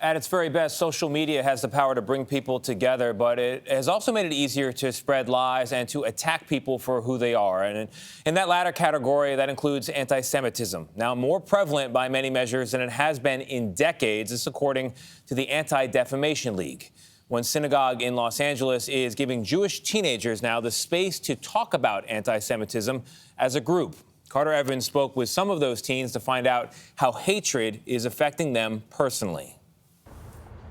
At its very best, social media has the power to bring people together, but it has also made it easier to spread lies and to attack people for who they are. And in that latter category, that includes anti-Semitism, now more prevalent by many measures than it has been in decades, this according to the Anti-Defamation League. One synagogue in Los Angeles is giving Jewish teenagers now the space to talk about anti-Semitism as a group. Carter Evans spoke with some of those teens to find out how hatred is affecting them personally.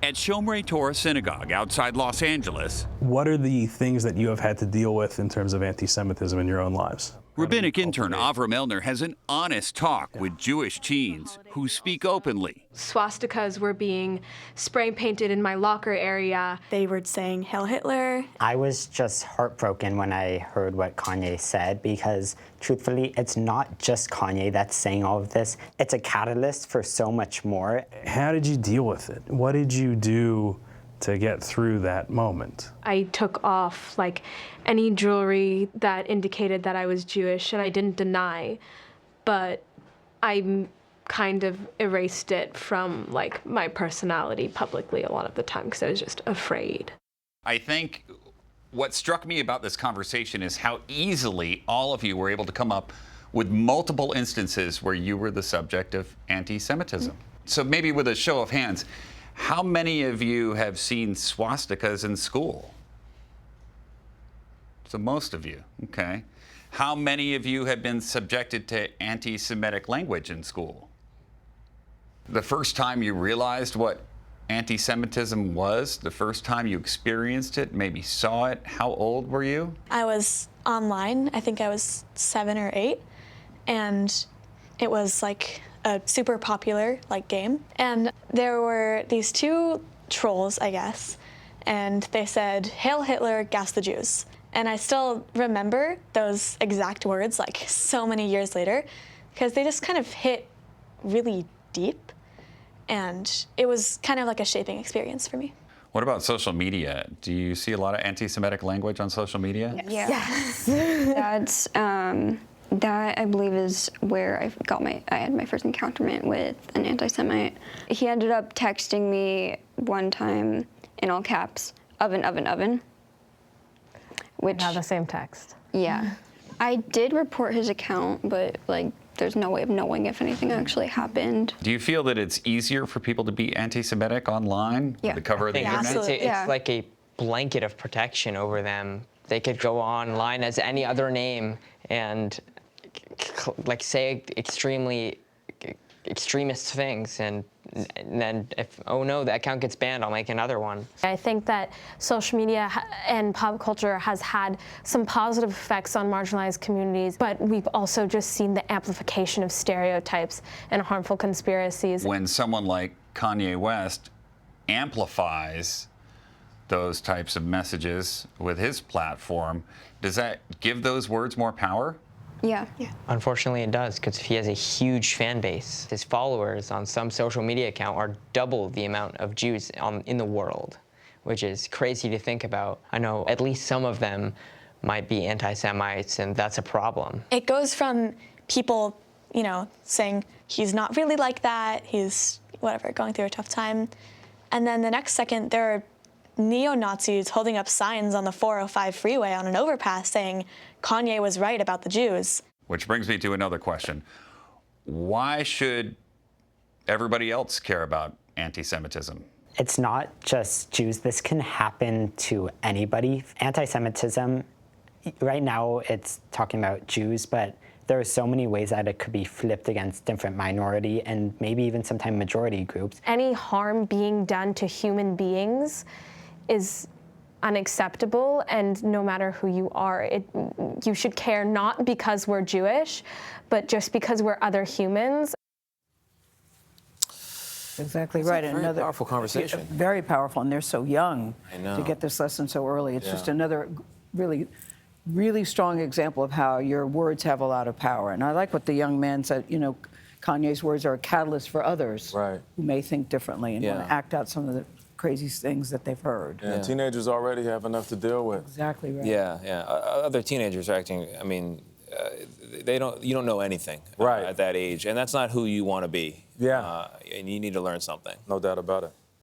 At Shomrei Torah Synagogue outside Los Angeles. What are the things that you have had to deal with in terms of anti-Semitism in your own lives? Rabbinic intern Avram Elner has an honest talk with Jewish teens who speak openly. Swastikas were being spray painted in my locker area. They were saying Hail Hitler. I was just heartbroken when I heard what Kanye said because, truthfully, it's not just Kanye that's saying all of this. It's a catalyst for so much more. How did you deal with it? What did you do to get through that moment? I took off like any jewelry that indicated that I was Jewish, and I didn't deny, but I kind of erased it from like my personality publicly a lot of the time because I was just afraid. I think what struck me about this conversation is how easily all of you were able to come up with multiple instances where you were the subject of anti-Semitism. So maybe with a show of hands, how many of you have seen swastikas in school? So most of you, okay. How many of you have been subjected to anti-Semitic language in school? The first time you realized what anti-Semitism was, the first time you experienced it, maybe saw it, how old were you? I was online. I think I was 7 or 8, and it was like a super popular game. And there were these two trolls, I guess, and they said, "Hail Hitler, gas the Jews." And I still remember those exact words so many years later because they just kind of hit really deep, and it was kind of like a shaping experience for me. What about social media? Do you see a lot of anti-Semitic language on social media? Yes. That's that I believe is where I had my first encounterment with an anti-Semite. He ended up texting me one time in all caps, "Oven, oven, oven." Which have the same text. Yeah. I did report his account, but there's no way of knowing if anything actually happened. Do you feel that it's easier for people to be anti-Semitic online? Yeah. The cover of the internet? Absolutely. It's like a blanket of protection over them. They could go online as any other name and say extremely extremist things, and then if, oh no, that account gets banned, I'll make another one. I think that social media and pop culture has had some positive effects on marginalized communities, but we've also just seen the amplification of stereotypes and harmful conspiracies. When someone like Kanye West amplifies those types of messages with his platform, does that give those words more power? Yeah. Unfortunately, it does, because he has a huge fan base. His followers on some social media account are double the amount of Jews in the world, which is crazy to think about. I know at least some of them might be anti-Semites, and that's a problem. It goes from people, saying he's not really like that, he's whatever, going through a tough time, and then the next second there are neo-Nazis holding up signs on the 405 freeway on an overpass saying Kanye was right about the Jews. Which brings me to another question. Why should everybody else care about anti-Semitism? It's not just Jews. This can happen to anybody. Anti-Semitism, right now it's talking about Jews, but there are so many ways that it could be flipped against different minority and maybe even sometimes majority groups. Any harm being done to human beings is unacceptable, and no matter who you are, you should care not because we're Jewish, but just because we're other humans. Exactly right. Very another powerful conversation. Very powerful, and they're so young to get this lesson so early. It's just another really strong example of how your words have a lot of power. And I like what the young man said, Kanye's words are a catalyst for others who may think differently and want to act out some of the crazy things that they've heard. Yeah, teenagers already have enough to deal with. Exactly right. Other teenagers are acting, you don't know anything at that age, and that's not who you want to be. Yeah. And you need to learn something. No doubt about it.